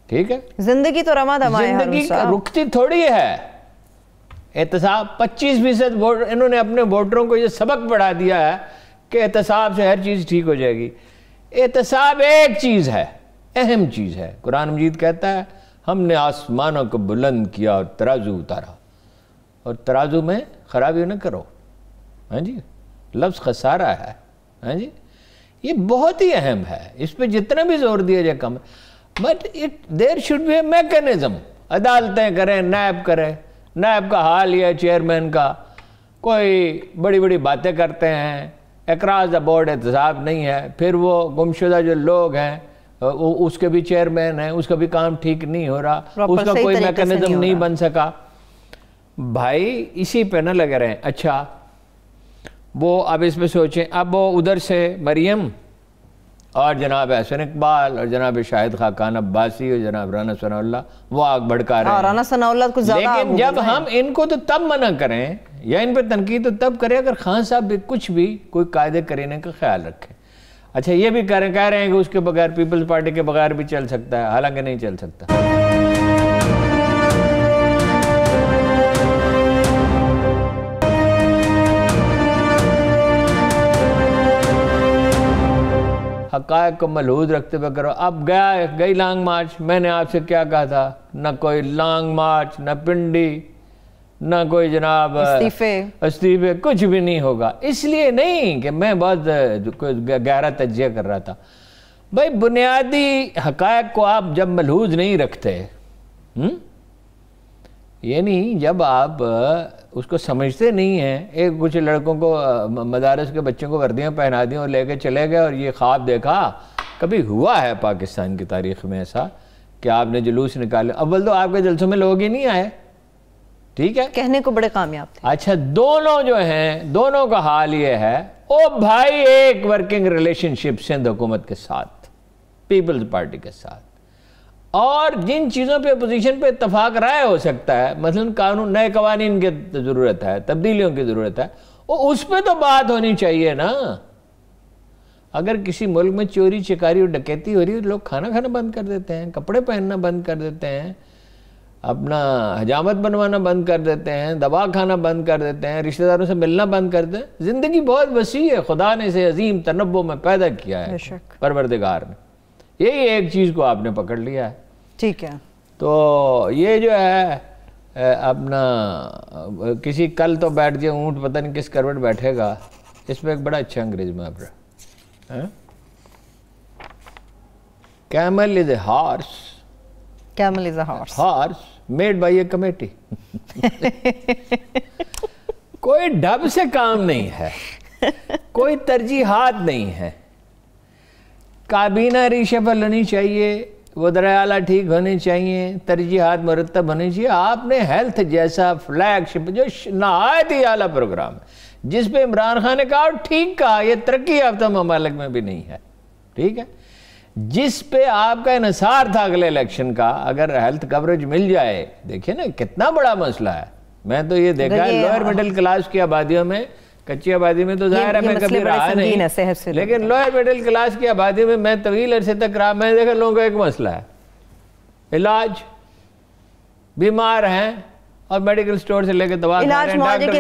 ٹھیک ہے، زندگی تو رواں دواں ہے، زندگی رکتی تھوڑی ہے۔ احتساب 25% ووٹ، انہوں نے اپنے ووٹروں کو یہ سبق پڑھا دیا ہے کہ احتساب سے ہر چیز ٹھیک ہو جائے گی۔ احتساب ایک چیز ہے، اہم چیز ہے، قرآن مجید کہتا ہے ہم نے آسمانوں کو بلند کیا اور ترازو اتارا، اور ترازو میں خرابی نہ کرو، ہاں جی، لفظ خسارہ ہے، ہاں جی، یہ بہت ہی اہم ہے، اس پہ جتنا بھی زور دیا جائے کم، but there should be a mechanism. عدالتیں کریں، نیب کریں، نیب کا حال یہ چیئرمین کا کوئی بڑی بڑی باتیں کرتے ہیں، اکراس دا بورڈ احتساب نہیں ہے، پھر وہ گمشدہ جو لوگ ہیں اس کے بھی چیئرمین ہیں، اس کا بھی کام ٹھیک نہیں ہو رہا، اس کا کوئی میکینزم نہیں بن سکا۔ بھائی اسی پہ نہ لگے رہیں۔ اچھا وہ اب اس پہ سوچیں، اب وہ ادھر سے مریم اور جناب احسن اقبال اور جناب شاہد خاقان عباسی اور جناب رانا ثناء اللہ وہ آگ بھڑکا رہے ہیں، رانا ثناء اللہ کچھ زیادہ، لیکن جب ہم ان کو تو تب منع کریں یا ان پہ تنقید تو تب کریں اگر خان صاحب بھی کچھ بھی کوئی قاعدے کرینے کا خیال رکھیں۔ اچھا یہ بھی کہہ رہے ہیں کہ اس کے بغیر پیپلز پارٹی کے بغیر بھی چل سکتا ہے، حالانکہ نہیں چل سکتا۔ حقائق کو ملحوظ رکھتے ہوئے کرو۔ اب گئی لانگ مارچ، میں نے آپ سے کیا کہا تھا، نہ کوئی لانگ مارچ، نہ پنڈی، نہ کوئی جناب استعفے، کچھ بھی نہیں ہوگا. اس لیے نہیں کہ میں بہت گہرا تجزیہ کر رہا تھا. بھائی بنیادی حقائق کو آپ جب ملحوظ نہیں رکھتے، یعنی جب آپ اس کو سمجھتے نہیں ہیں. ایک کچھ لڑکوں کو مدارس کے بچوں کو وردیاں پہنا دیں اور لے کے چلے گئے اور یہ خواب دیکھا. کبھی ہوا ہے پاکستان کی تاریخ میں ایسا کہ آپ نے جلوس نکالے؟ اول تو آپ کے جلسوں میں لوگ ہی نہیں آئے، ٹھیک ہے، کہنے کو بڑے کامیاب تھے. اچھا دونوں جو ہیں، دونوں کا حال یہ ہے، او بھائی ایک ورکنگ ریلیشن شپ سندھ حکومت کے ساتھ، پیپلز پارٹی کے ساتھ، اور جن چیزوں پہ اپوزیشن پہ اتفاق رائے ہو سکتا ہے، مثلا قانون، نئے قوانین کی ضرورت ہے، تبدیلیوں کی ضرورت ہے، اس پہ تو بات ہونی چاہیے نا. اگر کسی ملک میں چوری چکاری اور ڈکیتی ہو رہی ہے، لوگ کھانا بند کر دیتے ہیں، کپڑے پہننا بند کر دیتے ہیں، اپنا حجامت بنوانا بند کر دیتے ہیں، دوا کھانا بند کر دیتے ہیں، رشتہ داروں سے ملنا بند کر دیتے ہیں. زندگی بہت وسیع ہے، خدا نے اسے عظیم تنوع میں پیدا کیا ہے، پروردگار نے. یہی ایک چیز کو آپ نے پکڑ لیا ہے، ٹھیک ہے. تو یہ جو ہے اپنا کسی کل تو بیٹھ جائے اونٹ پتہ نہیں کس کروٹ بیٹھے گا، اس میں ایک بڑا اچھا انگریز محاورہ، Camel is a horse. Camel is a horse. Horse made by a committee. کوئی ڈب سے کام نہیں ہے، کوئی ترجیحات نہیں ہے. کابینہ ریشفل ہونی چاہیے، وزرائے ٹھیک ہونے چاہیے، ترجیحات مرتب ہونی چاہیے. آپ نے ہیلتھ جیسا فلیگ شپ جو نہایت ہی اعلیٰ پروگرام ہے، جس پہ عمران خان نے کہا ٹھیک کہا، یہ ترقی یافتہ ممالک میں بھی نہیں ہے، ٹھیک ہے، جس پہ آپ کا انحصار تھا اگلے الیکشن کا. اگر ہیلتھ کوریج مل جائے، دیکھیں نا کتنا بڑا مسئلہ ہے. میں تو یہ دیکھا ہے لوئر مڈل کلاس کی آبادیوں میں، کچی آبادی میں تو ظاہر ہے میں کبھی رہا نہیں، لیکن لوئر مڈل کلاس کی آبادی میں میں طویل عرصے تک رہا. میں دیکھا لوگوں کا ایک مسئلہ ہے، علاج، بیمار ہیں اور میڈیکل سٹور سے لے کے دوا کھا رہے ہیں، ڈاکٹر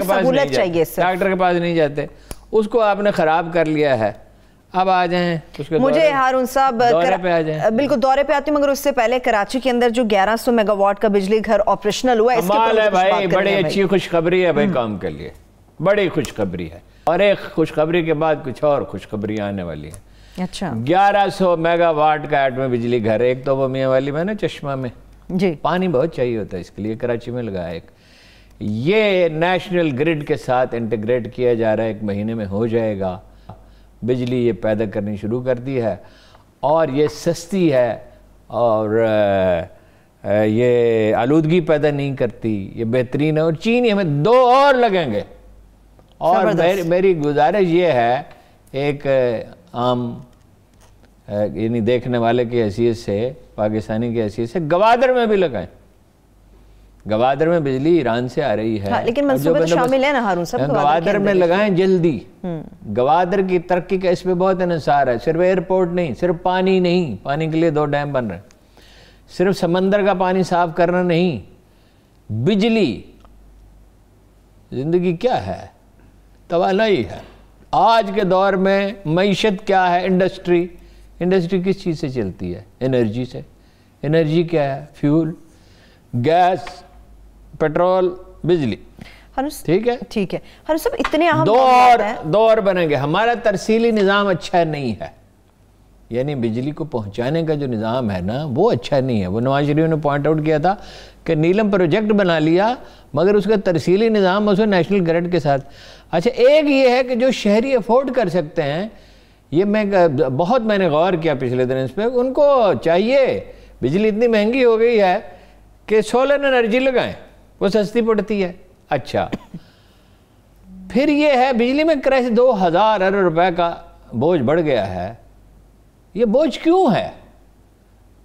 کے پاس نہیں جاتے. اس کو آپ نے خراب کر لیا ہے. اب آ جائیں مجھے ہارون صاحب بالکل دورے پہ آتی ہوں، مگر اس سے پہلے کراچی کے اندر جو 1100 میگا واٹ کا بجلی گھر آپریشنل ہوا ہے، اس کے کمال ہے بھائی، بڑی اچھی خوشخبری ہے بھائی کام کے لیے، بڑی خوشخبری ہے. اور ایک خوشخبری کے بعد کچھ اور خوشخبری آنے والی ہے. اچھا 1100 میگا واٹ کا ایٹمی بجلی گھر. ایک تو وہ میاں والی میں نا چشمہ میں جی پانی بہت چاہیے ہوتا ہے، اس کے لیے کراچی میں لگا ایک. یہ نیشنل گریڈ کے ساتھ انٹیگریٹ کیا جا رہا ہے، 1 مہینے میں ہو جائے گا. بجلی یہ پیدا کرنی شروع کر دی ہے، اور یہ سستی ہے، اور یہ آلودگی پیدا نہیں کرتی، یہ بہترین ہے. اور چینی ہمیں 2 اور لگیں گے. اور میری گزارش یہ ہے، ایک عام یعنی دیکھنے والے کی حیثیت سے، پاکستانی کی حیثیت سے، گوادر میں بھی لگائیں. گوادر میں بجلی ایران سے آ رہی ہے، لیکن منصوبے شامل ہے نا ہارون صاحب. گوادر میں لگائیں جلدی. گوادر کی ترقی کا اس پہ بہت انحصار ہے. صرف ایئرپورٹ نہیں، صرف پانی نہیں، پانی کے لیے 2 ڈیم بن رہے ہیں، صرف سمندر کا پانی صاف کرنا نہیں، بجلی. زندگی کیا ہے؟ توانائی ہے. آج کے دور میں معیشت کیا ہے؟ انڈسٹری کس چیز سے چلتی ہے؟ انرجی سے. انرجی کیا ہے؟ فیول، گیس، پیٹرول، بجلی. ٹھیک ہے ٹھیک ہے ہر سب اتنے اہم دو اور بنیں گے. ہمارا ترسیلی نظام اچھا نہیں ہے، یعنی بجلی کو پہنچانے کا جو نظام ہے نا وہ اچھا نہیں ہے. وہ نواز شریف نے پوائنٹ آؤٹ کیا تھا کہ نیلم پروجیکٹ بنا لیا، مگر اس کا ترسیلی نظام اس میں نیشنل گریڈ کے ساتھ. اچھا ایک یہ ہے کہ جو شہری افورڈ کر سکتے ہیں، یہ میں نے غور کیا پچھلے دن اس پہ، ان کو چاہیے، بجلی اتنی مہنگی ہو گئی ہے کہ سولر انرجی لگائیں، وہ سستی پڑتی ہے. اچھا پھر یہ ہے بجلی میں کرائے 2000 ارب روپے کا بوجھ بڑھ گیا ہے. یہ بوجھ کیوں ہے؟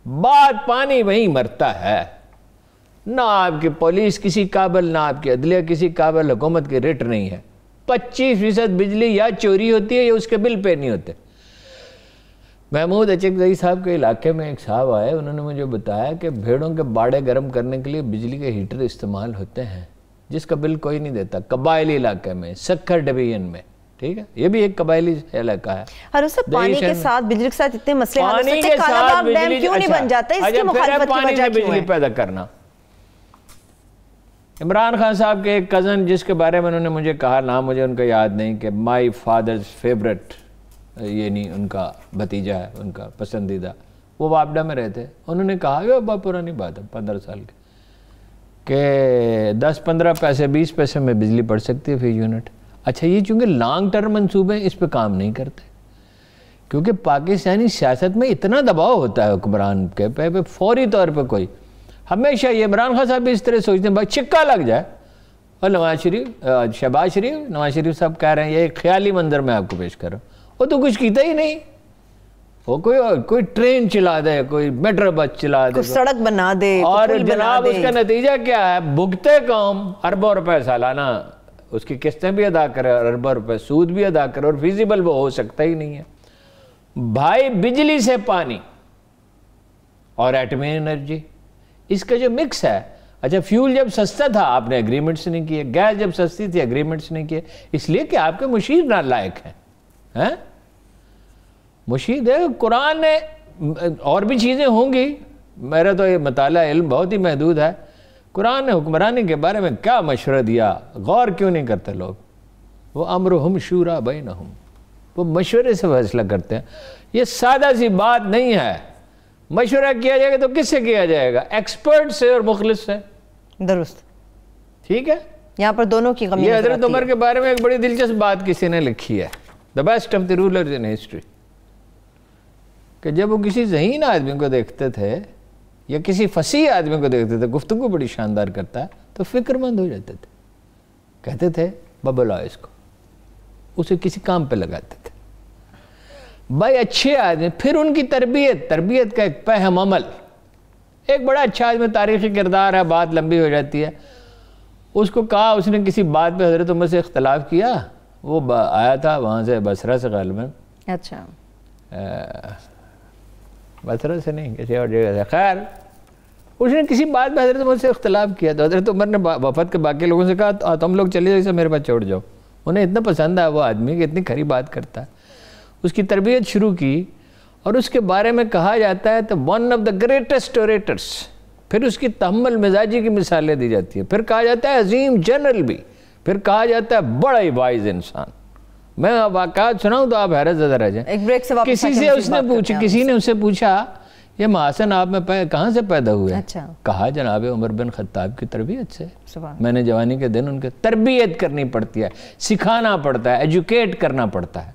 بات پانی وہیں مرتا ہے. نہ آپ کی پولیس کسی قابل، نہ آپ کی عدلیہ کسی قابل، حکومت کی ریٹ نہیں ہے. 25% بجلی یا چوری ہوتی ہے یا اس کے بل پے نہیں ہوتے. محمود اچکزئی صاحب کے علاقے میں ایک صاحب آئے، انہوں نے مجھے بتایا کہ بھیڑوں کے باڑے گرم کرنے کے لیے بجلی کے ہیٹر استعمال ہوتے ہیں، جس کا بل کوئی نہیں دیتا. قبائلی علاقے میں، سکھر ڈویژن میں، ٹھیک ہے، یہ بھی ایک قبائلی علاقہ ہے. ہر اس پانی کے ساتھ، بجلی کے ساتھ اتنے مسئلے حل ہو سکتے، کالا باغ ڈیم کیوں نہیں بن جاتا؟ اس کی مخالفت کی وجہ کیوں ہے؟ بجلی پیدا کرنا عمران خان صاحب کے ایک کزن جس کے بارے میں انہوں نے مجھے کہا، نام مجھے ان کا یاد نہیں، کہ مائی فادرز فیوریٹ، یعنی ان کا بھتیجا ہے، ان کا پسندیدہ، وہ وابڈا میں رہتے، انہوں نے کہا، یہ بہت پرانی بات ہے 15 سال کی، کہ 10-15 پیسے 20 پیسے میں بجلی پڑ سکتی ہے فی یونٹ۔ اچھا یہ چونکہ لانگ ٹرم منصوبے ہیں، اس پہ کام نہیں کرتے، کیونکہ پاکستانی سیاست میں اتنا دباؤ ہوتا ہے حکمران کے پہ فوری طور پہ کوئی ہمیشہ، یہ عمران خان صاحب بھی اس طرح سوچتے ہیں بھائی چکا لگ جائے، اور شہباز شریف نواز شریف صاحب کہہ رہے ہیں یہ ایک خیالی منظر میں آپ کو پیش کر رہا ہوں، وہ تو کچھ کیتا ہی نہیں، وہ کوئی ٹرین چلا دے، کوئی میٹرو بس چلا دے، سڑک بنا دے، اور جناب اس کا نتیجہ کیا ہے؟ بھگتے قوم اربوں روپے سالانہ اس کی قسطیں بھی ادا کرے اور اربوں روپے سود بھی ادا کرے، اور فیزیبل وہ ہو سکتا ہی نہیں ہے بھائی۔ بجلی سے پانی اور ایٹمی انرجی، اس کا جو مکس ہے، اچھا فیول جب سستا تھا آپ نے اگریمنٹس نہیں کیے، گیس جب سستی تھی اگریمنٹس نہیں کیے، اس لیے کہ آپ کے مشیر نالائق ہیں، مشیر ہے۔ قرآن نے اور بھی چیزیں ہوں گی، میرا تو یہ مطالعہ علم بہت ہی محدود ہے، قرآن نے حکمرانی کے بارے میں کیا مشورہ دیا، غور کیوں نہیں کرتے لوگ؟ وہ امرہم شورا بینہم، وہ مشورے سے فیصلہ کرتے ہیں، یہ سادہ سی بات نہیں ہے۔ مشورہ کیا جائے گا تو کس سے کیا جائے گا؟ ایکسپرٹ سے اور مخلص سے، درست، ٹھیک ہے؟ یہاں پر دونوں کی کمی یہ حضرت عمر کے بارے میں ایک بڑی دلچسپ بات کسی نے لکھی ہے، the best of the rulers in history، کہ جب وہ کسی ذہین آدمی کو دیکھتے تھے یا کسی فصیح آدمی کو دیکھتے تھے گفتگو بڑی شاندار کرتا ہے تو فکر مند ہو جاتے تھے، کہتے تھے ببلا اس کو، اسے کسی کام پہ لگاتے تھے بھائی اچھے آدمی۔ پھر ان کی تربیت کا ایک پہم عمل، ایک بڑا اچھا آدمی تاریخی کردار ہے، بات لمبی ہو جاتی ہے، اس کو کہا، اس نے کسی بات پہ حضرت عمر سے اختلاف کیا، وہ آیا تھا وہاں سے بصرہ سے غالباً، اچھا بصرہ سے نہیں کسی اور جگہ سے، خیر اس نے کسی بات پہ حضرت عمر سے اختلاف کیا تو حضرت عمر نے وفد کے باقی لوگوں سے کہا تم لوگ چلے جائے میرے پاس چھوڑ جاؤ، انہیں اتنا پسند آیا وہ آدمی کہ اتنی کھری بات کرتا ہے، اس کی تربیت شروع کی، اور اس کے بارے میں کہا جاتا ہے تو ون آف دا گریٹسٹ اوریٹرس، پھر اس کی تحمل مزاجی کی مثالیں دی جاتی ہیں، پھر کہا جاتا ہے عظیم جنرل بھی، پھر کہا جاتا ہے بڑا ہی وائز انسان۔ میں واقعات سناؤں تو آپ حیرت زدہ رہ جائیں۔ کسی نے اس سے پوچھا یہ محاسن آپ میں کہاں سے پیدا ہوئے؟ کہا جناب عمر بن خطاب کی تربیت سے، میں نے جوانی کے دن ان کے تربیت کرنی پڑتی ہے، سکھانا پڑتا ہے، ایجوکیٹ کرنا پڑتا ہے،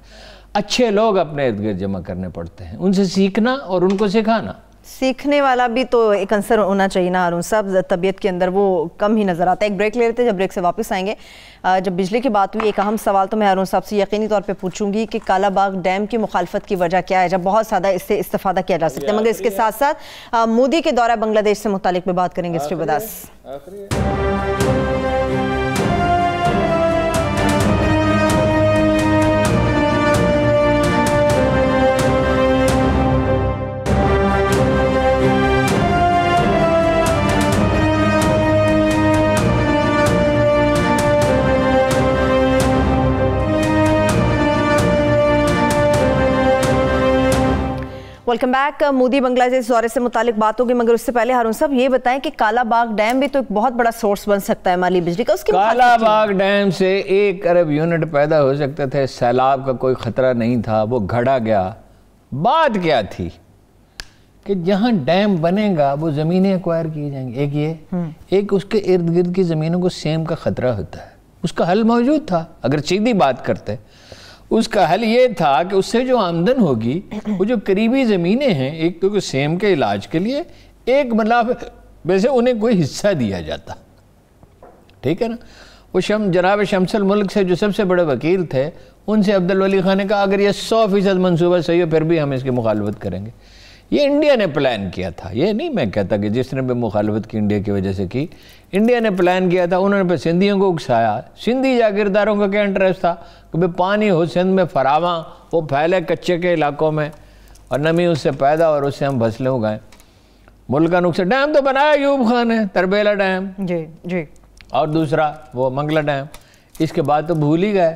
اچھے لوگ اپنے ارد گرد جمع کرنے پڑتے ہیں، ان سے سیکھنا اور ان کو سکھانا۔ سیکھنے والا بھی تو ایک عنصر ہونا چاہیے نا ہارون صاحب، طبیعت کے اندر وہ کم ہی نظر آتا ہے۔ ایک بریک لے لیتے ہیں، جب بریک سے واپس آئیں گے، جب بجلی کی بات ہوئی ایک اہم سوال تو میں ہارون صاحب سے یقینی طور پہ پوچھوں گی کہ کالا باغ ڈیم کی مخالفت کی وجہ کیا ہے، جب بہت زیادہ اس سے استفادہ کیا جا سکتا ہے، مگر اس کے ساتھ ساتھ مودی کے دورہ بنگلہ دیش سے متعلق بھی بات کریں گے۔ Stay with us. Welcome back. Modi Bangladesh دورے سے متعلق بات ہوگی، مگر اس سے پہلے ہارون صاحب یہ بتائیں کہ کالا باغ ڈیم بھی تو ایک بہت بڑا سورس بن سکتا ہے مالی بجلی کا، اس کی کالا باغ ڈیم سے 1 ارب یونٹ پیدا ہو سکتے تھے، سیلاب کا کوئی خطرہ نہیں تھا، وہ گھڑا گیا۔ بات کیا تھی کہ جہاں ڈیم بنے گا وہ زمینیں ایکوائر کی جائیں گی، ایک اس کے ارد گرد کی زمینوں کو سیم کا خطرہ ہوتا ہے، اس کا حل موجود تھا۔ اگر سیدھی بات کرتے اس کا حل یہ تھا کہ اس سے جو آمدن ہوگی وہ جو قریبی زمینیں ہیں، ایک تو سیم کے علاج کے لیے، ایک ویسے انہیں کوئی حصہ دیا جاتا، ٹھیک ہے نا۔ وہ جناب شمس الملک سے جو سب سے بڑے وکیل تھے، ان سے عبدالولی خان نے کہا اگر یہ 100% منصوبہ صحیح ہو پھر بھی ہم اس کی مخالفت کریں گے۔ یہ انڈیا نے پلان کیا تھا، یہ نہیں میں کہتا کہ جس نے بھی مخالفت کی انڈیا کی وجہ سے کی، انڈیا نے پلان کیا تھا، انہوں نے پھر سندھیوں کو اکسایا۔ سندھی جاگیرداروں کا کیا انٹرسٹ تھا کہ پانی ہو سندھ میں فراواں، وہ پھیلے کچے کے علاقوں میں اور نمی اس سے پیدا اور اس سے ہم فصلیں اگائیں۔ ملک کا نقصان، ڈیم تو بنایا ایوب خان نے، تربیلا ڈیم، جی، اور دوسرا وہ منگلا ڈیم، اس کے بعد تو بھول ہی گئے،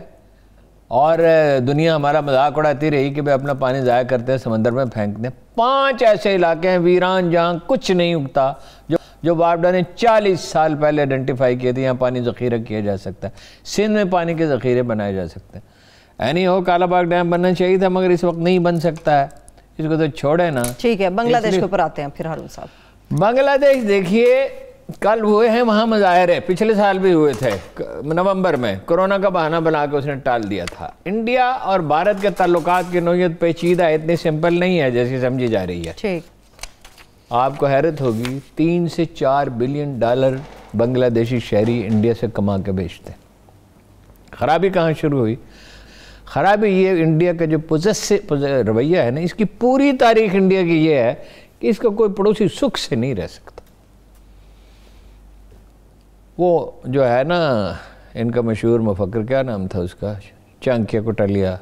اور دنیا ہمارا مذاق اڑاتی رہی کہ اپنا پانی ضائع کرتے ہیں، سمندر میں پھینکتے ہیں۔ 5 ایسے علاقے ہیں ویران جہاں کچھ نہیں اگتا، جو بابڈا نے 40 سال پہلے آئیڈینٹیفائی کیے تھے، یہاں پانی ذخیرہ کیا جا سکتا ہے، سندھ میں پانی کے ذخیرے بنائے جا سکتے ہیں۔ اینی ہو کالا باغ ڈیم بننا چاہیے تھا، مگر اس وقت نہیں بن سکتا ہے، اس کو تو چھوڑے نا۔ ٹھیک ہے، بنگلہ دیش کے اوپر آتے ہیں پھر ہارون صاحب۔ بنگلہ دیش دیکھیے کل ہوئے ہیں وہاں مظاہرے، پچھلے سال بھی ہوئے تھے نومبر میں، کورونا کا بہانہ بنا کے اس نے ٹال دیا تھا۔ انڈیا اور بھارت کے تعلقات کی نوعیت پیچیدہ اتنی سمپل نہیں ہے جیسی سمجھی جا رہی ہے۔ ٹھیک، آپ کو حیرت ہوگی 3 سے 4 بلین ڈالر بنگلہ دیشی شہری انڈیا سے کما کے بیچتے ہیں۔ خرابی کہاں شروع ہوئی؟ خرابی یہ انڈیا کا جو رویہ ہے نا، اس کی پوری تاریخ انڈیا کی یہ ہے کہ اس کا کوئی پڑوسی سکھ سے نہیں رہ سکتا۔ وہ جو ہے نا ان کا مشہور مفکر، کیا نام تھا اس کا، چانکیہ کوٹلیا،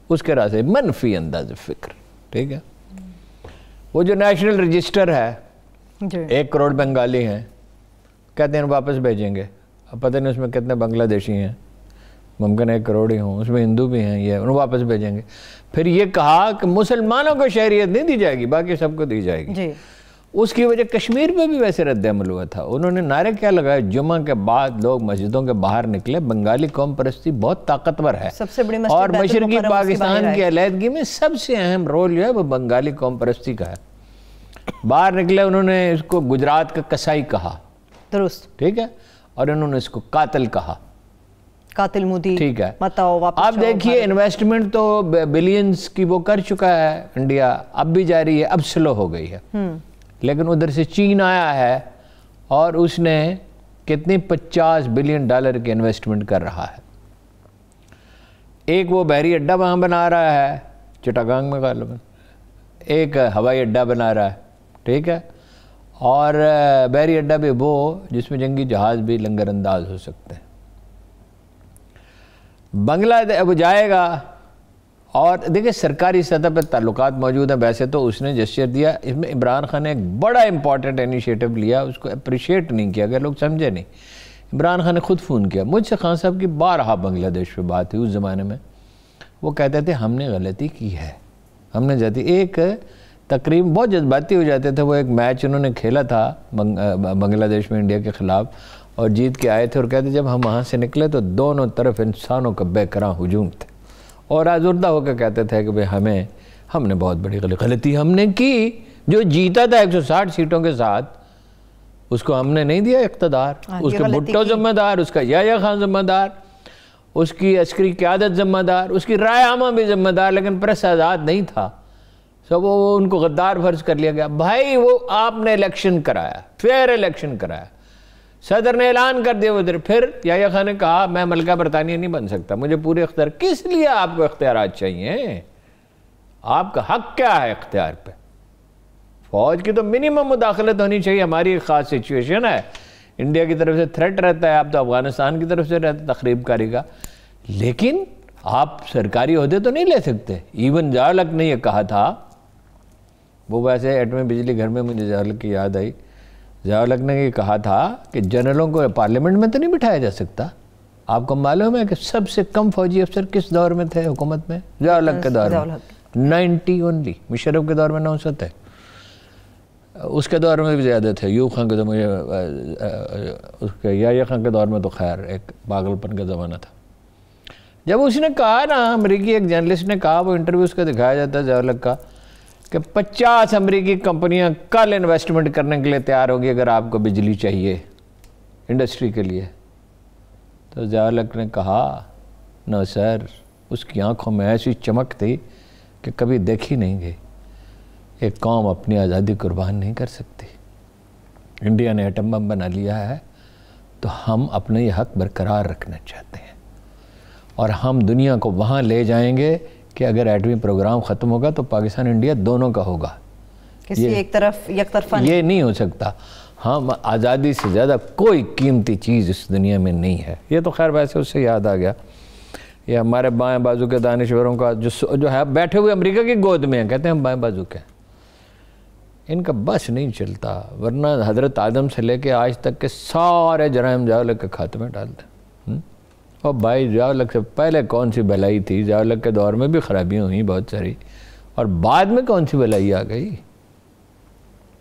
اس کے راستے منفی انداز فکر، ٹھیک ہے۔ وہ جو نیشنل رجسٹر ہے، 1 کروڑ بنگالی ہیں، کہتے ہیں واپس بھیجیں گے، اب پتہ نہیں اس میں کتنے بنگلہ دیشی ہیں، ممکن 1 کروڑ ہی ہوں، اس میں ہندو بھی ہیں، یہ انہوں واپس بھیجیں گے۔ پھر یہ کہا کہ مسلمانوں کو شہریت نہیں دی جائے گی، باقی سب کو دی جائے گی۔ اس کی وجہ کشمیر پہ بھی ویسے رد عمل ہوا تھا۔ انہوں نے نعرے کیا لگایا، جمعہ کے بعد لوگ مسجدوں کے باہر نکلے، بنگالی قوم پرستی بہت طاقتور ہے، اور مشرقی پاکستان کی علیحدگی میں سب سے اہم رول جو ہے وہ بنگالی قوم پرستی کا ہے۔ باہر نکلے، انہوں نے اس کو گجرات کا کسائی کہا، درست، ٹھیک ہے، اور انہوں نے اس کو قاتل کہا، قاتل مودی، ٹھیک ہے۔ آپ دیکھیے انویسٹمنٹ تو بلینز کی وہ کر چکا ہے انڈیا، اب بھی جاری ہے، اب سلو ہو گئی ہے، لیکن ادھر سے چین آیا ہے اور اس نے کتنی 50 بلین ڈالر کی انویسٹمنٹ کر رہا ہے۔ ایک وہ بحری اڈہ وہاں بنا رہا ہے چٹاگانگ میں، غالباً ایک ہوائی اڈہ بنا رہا ہے، ٹھیک ہے، اور بحری اڈہ بھی وہ جس میں جنگی جہاز بھی لنگر انداز ہو سکتے ہیں۔ بنگلہ دیش اب جائے گا، اور دیکھیں سرکاری سطح پہ تعلقات موجود ہیں، ویسے تو اس نے جسچر دیا، اس میں عمران خان نے ایک بڑا امپورٹنٹ انیشیٹو لیا، اس کو اپریشیٹ نہیں کیا، اگر لوگ سمجھے نہیں۔ عمران خان نے خود فون کیا مجھ سے، خان صاحب کی بارہا بنگلہ دیش پہ بات ہوئی اس زمانے میں، وہ کہتے تھے ہم نے غلطی کی ہے، ہم نے جاتی ایک تقریب بہت جذباتی ہو جاتے تھے۔ وہ ایک میچ انہوں نے کھیلا تھا بنگلہ دیش میں انڈیا کے خلاف، اور جیت کے آئے تھے، اور کہتے جب ہم وہاں سے نکلے تو دونوں طرف انسانوں کا بے کراں ہجوم تھے، اور آزردہ ہو کے کہتے تھے کہ ہم نے بہت بڑی غلطی ہم نے کی، جو جیتا تھا 160 سیٹوں کے ساتھ، اس کو ہم نے نہیں دیا اقتدار، اس کے بھٹو ذمہ دار، اس کا یحییٰ خان ذمہ دار، اس کی عسکری قیادت ذمہ دار، اس کی رائے عامہ بھی ذمہ دار، لیکن پریس آزاد نہیں تھا، سب وہ ان کو غدار فرض کر لیا گیا۔ بھائی وہ آپ نے الیکشن کرایا، فیئر الیکشن کرایا، صدر نے اعلان کر دیا ادھر، پھر یحییٰ خان نے کہا میں ملکہ برطانیہ نہیں بن سکتا، مجھے پورے اختیار، کس لیے آپ کو اختیارات چاہیے؟ آپ کا حق کیا ہے اختیار پہ؟ فوج کی تو منیمم مداخلت ہونی چاہیے، ہماری ایک خاص سچویشن ہے، انڈیا کی طرف سے تھریٹ رہتا ہے، آپ تو افغانستان کی طرف سے رہتا ہے تخریب کاری کا، لیکن آپ سرکاری عہدے تو نہیں لے سکتے۔ ایون ضیاء الحق نے یہ کہا تھا، وہ ویسے ایٹمی بجلی گھر میں مجھے ضیاء الحق کی یاد آئی، ضیاء الحق نے یہ کہا تھا کہ جنرلوں کو پارلیمنٹ میں تو نہیں بٹھایا جا سکتا۔ آپ کو معلوم ہے کہ سب سے کم فوجی افسر کس دور میں تھے حکومت میں؟ ضیاء الحق کے دور میں 90 اونلی، مشرف کے دور میں 900 تھے، اس کے دور میں بھی زیادہ تھے، ایوب خان کے دور میں، اس کے یحییٰ خان کے دور میں تو خیر ایک پاگل پن کا زمانہ تھا۔ جب اس نے کہا نا، امریکی ایک جرنلسٹ نے کہا، وہ انٹرویو اس کا دکھایا جاتا ہے ضیاء الحق کا، کہ 50 امریکی کمپنیاں کل انویسٹمنٹ کرنے کے لیے تیار ہوگی اگر آپ کو بجلی چاہیے انڈسٹری کے لیے، تو ضیاء الحق نے کہا نو سر، اس کی آنکھوں میں ایسی چمک تھی کہ کبھی دیکھی نہیں گئی، ایک قوم اپنی آزادی قربان نہیں کر سکتی، انڈیا نے ایٹم بم بنا لیا ہے تو ہم اپنا یہ حق برقرار رکھنا چاہتے ہیں، اور ہم دنیا کو وہاں لے جائیں گے کہ اگر ایٹمی پروگرام ختم ہوگا تو پاکستان انڈیا دونوں کا ہوگا، کسی ایک طرف یک طرفہ یہ نہیں ہو سکتا۔ ہم آزادی سے زیادہ کوئی قیمتی چیز اس دنیا میں نہیں ہے۔ یہ تو خیر ویسے اس سے یاد آ گیا، یہ ہمارے بائیں بازو کے دانشوروں کا جو ہے بیٹھے ہوئے امریکہ کی گود میں ہیں، کہتے ہیں ہم بائیں بازو کے، ان کا بس نہیں چلتا، ورنہ حضرت آدم سے لے کے آج تک کے سارے جرائم ضیاء الحق کے کھاتے میں ڈال دیں۔ اور بھائی ضیاء الحق سے پہلے کون سی بھلائی تھی؟ ضیاء الحق کے دور میں بھی خرابیاں ہوئیں بہت ساری، اور بعد میں کون سی بھلائی آ گئی؟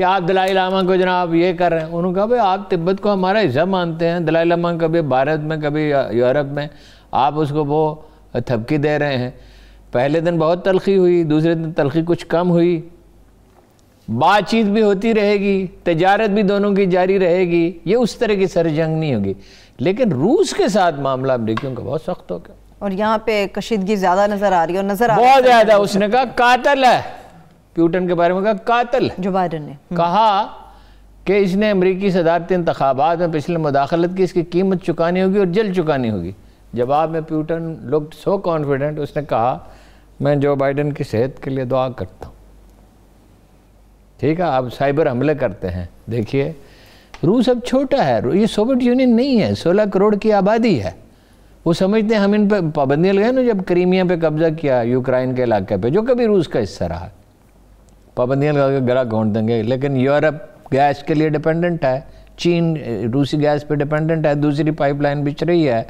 کہ آپ دلائی لاما کو جناب یہ کر رہے ہیں. انہوں نے کہا بھئی آپ تبت کو ہمارا حصہ مانتے ہیں, دلائی لاما کبھی بھارت میں کبھی یورپ میں, آپ اس کو وہ تھپکی دے رہے ہیں. پہلے دن بہت تلخی ہوئی, دوسرے دن تلخی کچھ کم ہوئی, بات چیت بھی ہوتی رہے گی, تجارت بھی دونوں کی جاری رہے گی, یہ اس طرح کی سر جنگ نہیں ہوگی. لیکن روس کے ساتھ معاملہ امریکیوں کا بہت سخت ہو گیا, اور یہاں پہ کشیدگی زیادہ نظر آ رہی ہے, اور نظر بہت زیادہ. اس نے کہا قاتل ہے, پیوٹن کے بارے میں کہا قاتل ہے. جو بائیڈن نے کہا کہ اس نے امریکی صدارتی انتخابات میں پچھلے مداخلت کی, اس کی قیمت چکانی ہوگی اور جلد چکانی ہوگی. جواب میں پیوٹن لوگ سو کانفیڈنٹ, اس نے کہا میں جو بائیڈن کی صحت کے لیے دعا کرتا ہوں. ٹھیک ہے, آپ سائبر حملے کرتے ہیں. دیکھیے روس اب چھوٹا ہے, یہ سوویت یونین نہیں ہے, 16 کروڑ کی آبادی ہے. وہ سمجھتے ہیں ہم ان پہ پابندیاں لگائیں نا, جب کریمیا پہ قبضہ کیا یوکرائن کے علاقے پہ, جو کبھی روس کا حصہ رہا, پابندیاں لگا کے گلا گھونٹ دیں گے. لیکن یورپ گیس کے لیے ڈیپینڈنٹ ہے, چین روسی گیس پہ ڈیپینڈنٹ ہے, دوسری پائپ لائن بچ رہی ہے,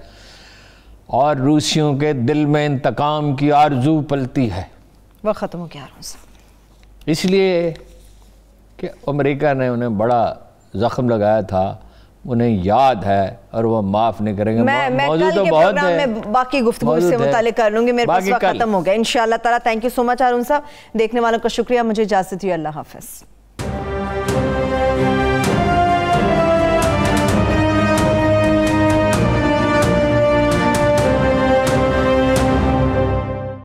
اور روسیوں کے دل میں انتقام کی آرزو پلتی ہے. وہ ختم ہو گیا روس, اس لیے کہ امریکہ نے انہیں بڑا زخم لگایا تھا, انہیں یاد ہے, اور وہ معاف نہیں کریں گے. میں کل کے پروگرام میں باقی گفتگو سے متعلق کر لوں گی, میرے پاس وقت ختم ہو گیا. انشاءاللہ تعالیٰ. تھینک یو سو مچ ہارون صاحب. دیکھنے والوں کا شکریہ, مجھے اجازت دیجیے, اللہ حافظ.